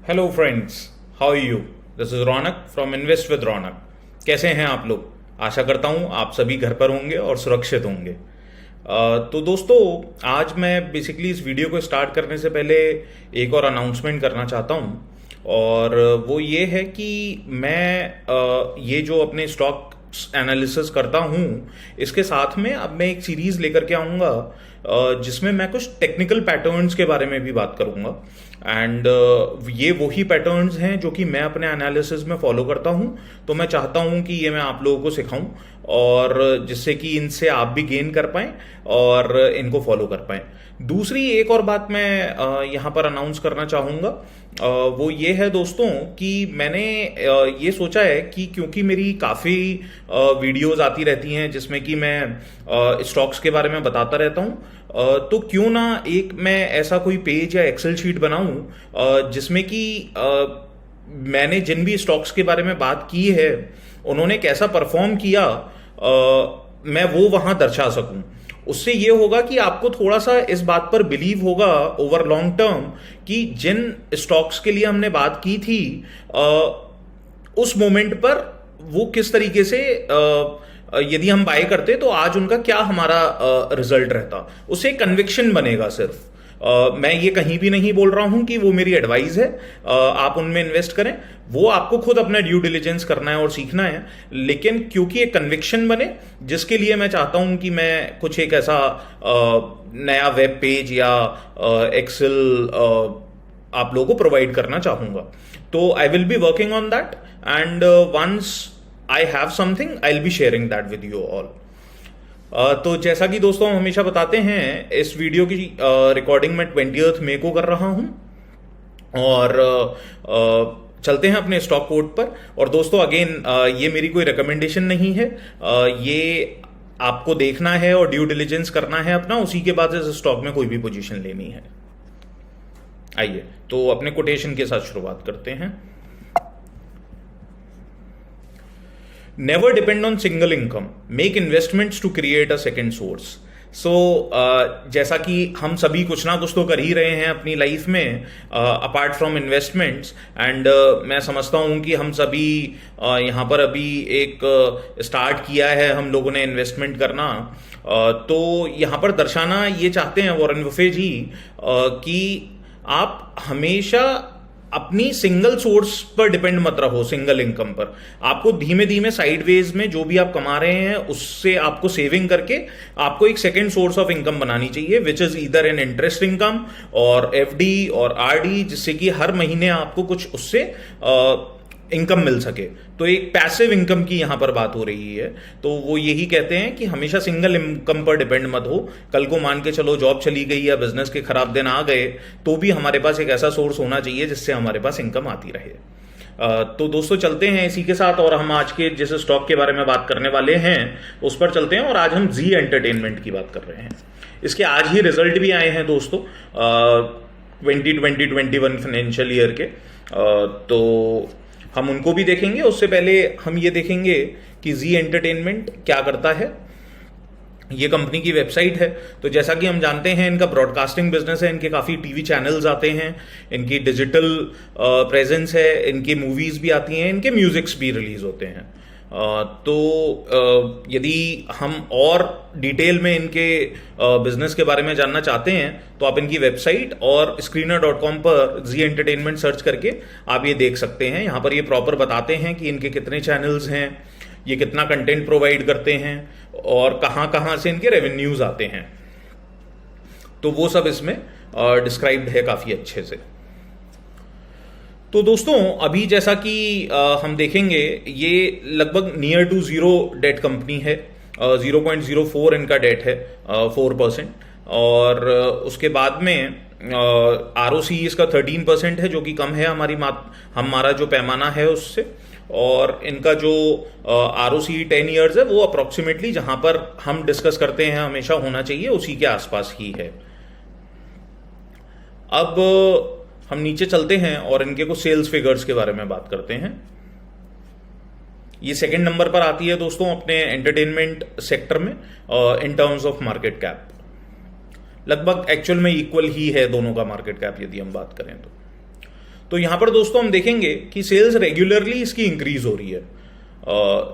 Hello friends, how are you? This is Raunak from invest with Raunak. कैसे हैं आप लोग? आशा करता हूं आप सभी घर पर होंगे और सुरक्षित होंगे। तो दोस्तों, आज मैं बेसिकली इस वीडियो को स्टार्ट करने से पहले एक और अनाउंसमेंट करना चाहता हूं, और वो ये है कि मैं ये जो अपने स्टॉक एनालिसिस करता हूं, इसके साथ में अब मैं एक सीरीज लेकर के आऊंगा जिसमें मैं कुछ टेक्निकल पैटर्न्स के बारे में भी बात करूंगा। एंड ये वही पैटर्न्स हैं जो कि मैं अपने एनालिसिस में फॉलो करता हूं, तो मैं चाहता हूं कि ये मैं आप लोगों को सिखाऊं, और जिससे कि इनसे आप भी गेन कर पाएं और इनको फॉलो कर पाएं। दूसरी एक और बात मैं यहाँ पर अनाउंस करना चाहूँगा, वो ये है दोस्तों कि मैंने ये सोचा है कि क्योंकि मेरी काफ़ी वीडियोस आती रहती हैं जिसमें कि मैं स्टॉक्स के बारे में बताता रहता हूँ, तो क्यों ना एक मैं ऐसा कोई पेज या एक्सेल शीट बनाऊं जिसमें कि मैंने जिन भी स्टॉक्स के बारे में बात की है उन्होंने कैसा परफॉर्म किया, मैं वो वहां दर्शा सकूं। उससे ये होगा कि आपको थोड़ा सा इस बात पर बिलीव होगा ओवर लॉन्ग टर्म कि जिन स्टॉक्स के लिए हमने बात की थी उस मोमेंट पर वो किस तरीके से यदि हम बाय करते तो आज उनका क्या हमारा रिजल्ट रहता। उससे कन्विक्शन बनेगा। सिर्फ मैं ये कहीं भी नहीं बोल रहा हूं कि वो मेरी एडवाइस है, आप उनमें इन्वेस्ट करें, वो आपको खुद अपना ड्यू डिलिजेंस करना है और सीखना है। लेकिन क्योंकि एक कन्विक्शन बने, जिसके लिए मैं चाहता हूं कि मैं कुछ एक ऐसा नया वेब पेज या एक्सेल आप लोगों को प्रोवाइड करना चाहूंगा। तो I will be working on that, and once I have something I will be sharing that with you all. तो जैसा कि दोस्तों हम हमेशा बताते हैं, इस वीडियो की रिकॉर्डिंग मैं 20 मई को कर रहा हूं, और चलते हैं अपने स्टॉक कोड पर। और दोस्तों अगेन, ये मेरी कोई रिकमेंडेशन नहीं है, ये आपको देखना है और ड्यू डिलिजेंस करना है अपना, उसी के बाद इस स्टॉक में कोई भी पोजीशन लेनी है। आइए तो अपने कोटेशन के साथ शुरुआत करते हैं। Never depend on single income. Make investments to create a second source. So, जैसा कि हम सभी कुछ ना कुछ तो कर ही रहे हैं अपनी लाइफ में अपार्ट फ्रॉम इन्वेस्टमेंट्स, एंड मैं समझता हूँ कि हम सभी यहाँ पर अभी एक स्टार्ट किया है हम लोगों ने इन्वेस्टमेंट करना। तो यहाँ पर दर्शाना ये चाहते हैं वॉरेन बफेट जी कि आप हमेशा अपनी सिंगल सोर्स पर डिपेंड मत रहो, सिंगल इनकम पर। आपको धीमे धीमे साइडवेज में जो भी आप कमा रहे हैं उससे आपको सेविंग करके आपको एक सेकेंड सोर्स ऑफ इनकम बनानी चाहिए, which is either an interest income और एफडी और आरडी, जिससे कि हर महीने आपको कुछ उससे इनकम मिल सके। तो एक पैसिव इनकम की यहां पर बात हो रही है। तो वो यही कहते हैं कि हमेशा सिंगल इनकम पर डिपेंड मत हो। कल को मान के चलो जॉब चली गई या बिजनेस के खराब दिन आ गए, तो भी हमारे पास एक ऐसा सोर्स होना चाहिए जिससे हमारे पास इनकम आती रहे। तो दोस्तों चलते हैं इसी के साथ, और हम आज के जिस स्टॉक के बारे में बात करने वाले हैं उस पर चलते हैं। और आज हम जी एंटरटेनमेंट की बात कर रहे हैं। इसके आज ही रिजल्ट भी आए हैं दोस्तों 2020-21 फाइनेंशियल ईयर के, तो हम उनको भी देखेंगे। उससे पहले हम ये देखेंगे कि जी एंटरटेनमेंट क्या करता है। ये कंपनी की वेबसाइट है। तो जैसा कि हम जानते हैं, इनका ब्रॉडकास्टिंग बिजनेस है, इनके काफ़ी टीवी चैनल्स आते हैं, इनकी डिजिटल प्रेजेंस है, इनकी मूवीज भी आती हैं, इनके म्यूजिक्स भी रिलीज होते हैं। तो यदि हम और डिटेल में इनके बिजनेस के बारे में जानना चाहते हैं तो आप इनकी वेबसाइट और screener.com पर जी एंटरटेनमेंट सर्च करके आप ये देख सकते हैं। यहाँ पर ये प्रॉपर बताते हैं कि इनके कितने चैनल्स हैं, ये कितना कंटेंट प्रोवाइड करते हैं और कहाँ कहाँ से इनके रेवेन्यूज आते हैं। तो वो सब इसमें डिस्क्राइब्ड है काफ़ी अच्छे से। तो दोस्तों अभी जैसा कि हम देखेंगे, ये लगभग near to zero debt company है। 0.04 इनका डेट है, 4%। और उसके बाद में ROC इसका 13% है, जो कि कम है हमारा जो पैमाना है उससे। और इनका जो ROC 10 ईयर्स है वो अप्रोक्सीमेटली जहां पर हम डिस्कस करते हैं हमेशा होना चाहिए उसी के आसपास ही है। अब हम नीचे चलते हैं और इनके कुछ सेल्स फिगर्स के बारे में बात करते हैं। ये सेकंड नंबर पर आती है दोस्तों अपने एंटरटेनमेंट सेक्टर में in terms of market cap. लगभग एक्चुअल में इक्वल ही है दोनों का मार्केट कैप यदि हम बात करें तो। तो यहां पर दोस्तों हम देखेंगे कि सेल्स रेगुलरली इसकी इंक्रीज हो रही है।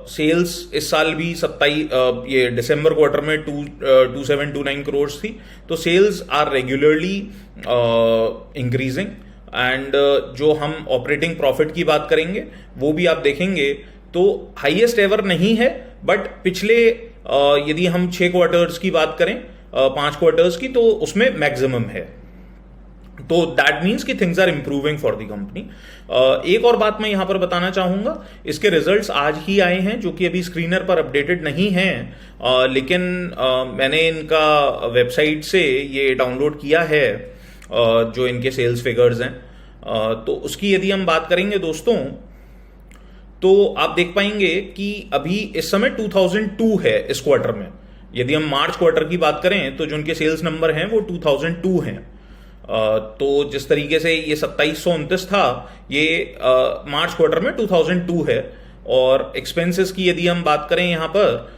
सेल्स इस साल भी 27 ये दिसंबर क्वार्टर में 2729 करोड़ थी। तो sales are regularly increasing. And जो हम ऑपरेटिंग प्रॉफिट की बात करेंगे वो भी आप देखेंगे तो हाईएस्ट एवर नहीं है, बट पिछले यदि हम 6 क्वार्टर्स की बात करें, 5 क्वार्टर्स की, तो उसमें मैक्सिमम है। तो दैट मीन्स कि things are improving for the company. एक और बात मैं यहां पर बताना चाहूंगा, इसके रिजल्ट्स आज ही आए हैं जो कि अभी स्क्रीनर पर अपडेटेड नहीं हैं, लेकिन मैंने इनका वेबसाइट से ये डाउनलोड किया है, जो इनके सेल्स फिगर्स हैं। तो उसकी यदि हम बात करेंगे दोस्तों, तो आप देख पाएंगे कि अभी इस समय 2002 है इस क्वार्टर में। यदि हम मार्च क्वार्टर की बात करें तो जो उनके सेल्स नंबर हैं वो 2002 हैं। तो जिस तरीके से ये 2729 था, ये मार्च क्वार्टर में 2002 है। और एक्सपेंसेस की यदि हम बात करें यहां पर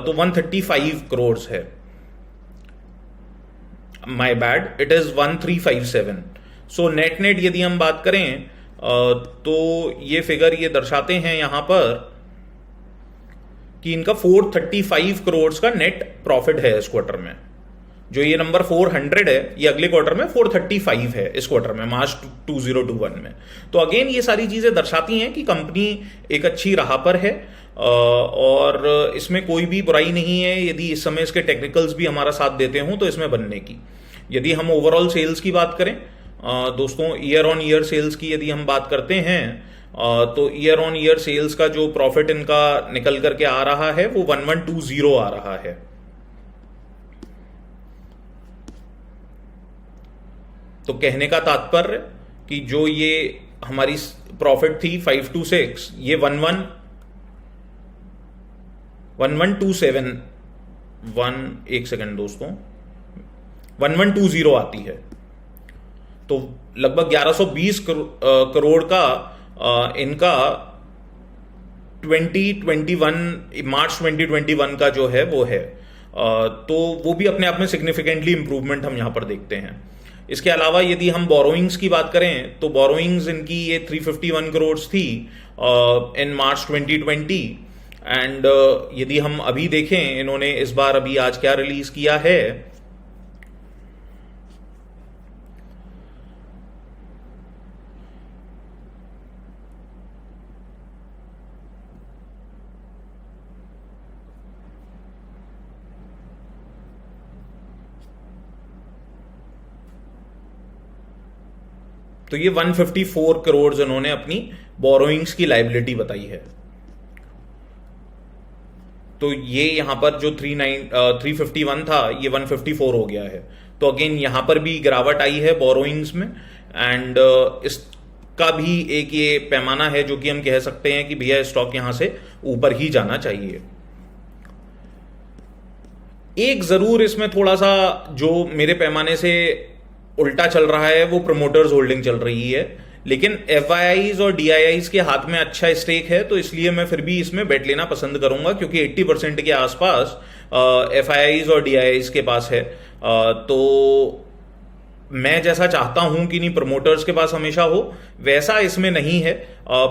तो 135 करोड़ है। My bad, it is 1357। So net net यदि हम बात करें तो ये फिगर ये दर्शाते हैं यहां पर कि इनका 435 करोड़ का नेट प्रॉफिट है इस क्वार्टर में। जो ये नंबर 400 है, ये अगले क्वार्टर में 435 है इस क्वार्टर में, मार्च 2021 में। तो अगेन ये सारी चीजें दर्शाती हैं कि कंपनी एक अच्छी राह पर है, और इसमें कोई भी बुराई नहीं है यदि इस समय इसके टेक्निकल्स भी हमारा साथ देते हों तो इसमें बनने की। यदि हम ओवरऑल सेल्स की बात करें दोस्तों, ईयर ऑन ईयर सेल्स की यदि हम बात करते हैं, तो ईयर ऑन ईयर सेल्स का जो प्रॉफिट इनका निकल करके आ रहा है वो 1120 आ रहा है। तो कहने का तात्पर्य कि जो ये हमारी प्रॉफिट थी 526, ये 1127 एक सेकेंड दोस्तों, 1120 आती है। तो लगभग 1120 करोड़ का इनका 2021 मार्च 2021 का जो है वो है। तो वो भी अपने आप में सिग्निफिकेंटली इंप्रूवमेंट हम यहां पर देखते हैं। इसके अलावा यदि हम बोरोइंग्स की बात करें तो बोरोइंग्स इनकी ये 351 करोड़ थी इन मार्च 2020। एंड यदि हम अभी देखें, इन्होंने इस बार अभी आज क्या रिलीज किया है, तो ये 154 करोड़ इन्होंने अपनी बोरोइंग्स की लाइबिलिटी बताई है। तो ये यहां पर जो 351 था, ये 154 हो गया है। तो अगेन यहां पर भी गिरावट आई है बोरोइंग्स में। एंड इसका भी एक ये पैमाना है जो कि हम कह सकते हैं कि भैया स्टॉक यहां से ऊपर ही जाना चाहिए। एक जरूर इसमें थोड़ा सा जो मेरे पैमाने से उल्टा चल रहा है वो प्रमोटर्स होल्डिंग चल रही है, लेकिन एफआईआईज और डीआईआईज के हाथ में अच्छा स्टेक है, तो इसलिए मैं फिर भी इसमें बेट लेना पसंद करूंगा, क्योंकि 80% के आसपास एफआईआईज और डीआईआईज के पास है। तो मैं जैसा चाहता हूं कि नहीं प्रमोटर्स के पास हमेशा हो, वैसा इसमें नहीं है,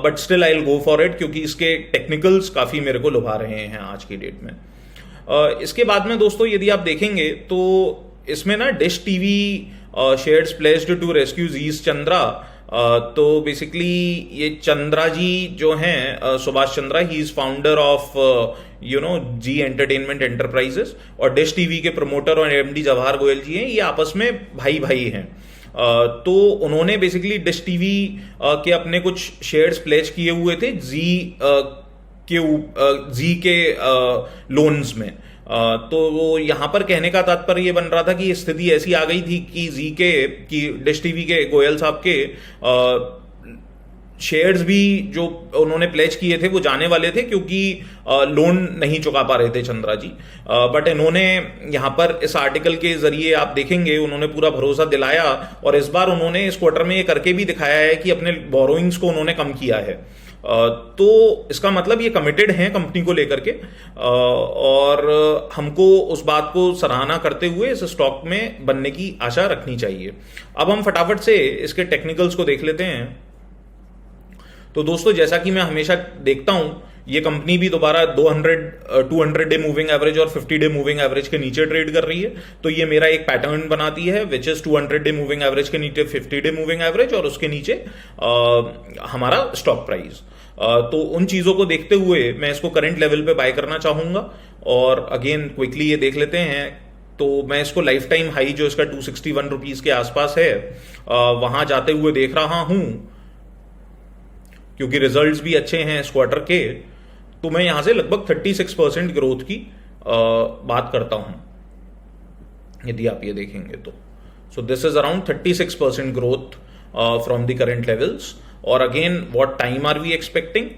but still I will go for it, क्योंकि इसके टेक्निकल्स काफी मेरे को लुभा रहे हैं आज की डेट में। इसके बाद में दोस्तों यदि आप देखेंगे तो इसमें ना Dish TV shares placed to rescue Zee's Chandra. तो बेसिकली ये चंद्रा जी जो हैं, Subhash Chandra, he is founder of Zee Entertainment Enterprises, और डिश टीवी के प्रमोटर और एमडी जवाहर गोयल जी हैं। ये आपस में भाई भाई हैं। तो उन्होंने बेसिकली डिश टीवी के अपने कुछ शेयर्स प्लेज किए हुए थे जी के लोन्स में। तो वो यहां पर कहने का तात्पर्य ये बन रहा था कि स्थिति ऐसी आ गई थी कि डिश टीवी के गोयल साहब के शेयर्स भी जो उन्होंने प्लेज किए थे वो जाने वाले थे, क्योंकि लोन नहीं चुका पा रहे थे चंद्रा जी। बट इन्होंने यहां पर इस आर्टिकल के जरिए आप देखेंगे उन्होंने पूरा भरोसा दिलाया, और इस बार उन्होंने इस क्वार्टर में ये करके भी दिखाया है कि अपने बोरोइंग्स को उन्होंने कम किया है। तो इसका मतलब ये कमिटेड हैं कंपनी को लेकर के, और हमको उस बात को सराहना करते हुए इस स्टॉक में बनने की आशा रखनी चाहिए। अब हम फटाफट से इसके टेक्निकल्स को देख लेते हैं। तो दोस्तों जैसा कि मैं हमेशा देखता हूं, ये कंपनी भी दोबारा 200 डे मूविंग एवरेज और 50 डे मूविंग एवरेज के नीचे ट्रेड कर रही है। तो ये मेरा एक पैटर्न बनाती है which is 200 day moving average के नीचे 50 डे मूविंग एवरेज और उसके नीचे हमारा स्टॉक प्राइस। तो उन चीजों को देखते हुए मैं इसको करंट लेवल पे बाय करना चाहूंगा। और अगेन क्विकली ये देख लेते हैं, तो मैं इसको लाइफ टाइम हाई जो इसका 261 रुपीज के आसपास है वहां जाते हुए देख रहा हूं, क्योंकि रिजल्ट्स भी अच्छे हैं इस क्वार्टर के। तो मैं यहां से लगभग 36% ग्रोथ की बात करता हूं, यदि आप ये देखेंगे तो। So this is around 36% growth from the current levels. और again what time are we expecting?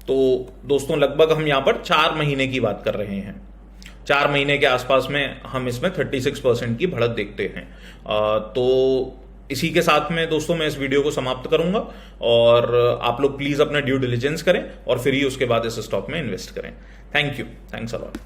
तो दोस्तों लगभग हम यहां पर 4 महीने की बात कर रहे हैं। 4 महीने के आसपास में हम इसमें 36% की बढ़त देखते हैं। तो इसी के साथ में दोस्तों मैं इस वीडियो को समाप्त करूंगा, और आप लोग प्लीज अपना ड्यू डिलिजेंस करें और फिर ही उसके बाद इस स्टॉक में इन्वेस्ट करें। Thank you, thanks a lot.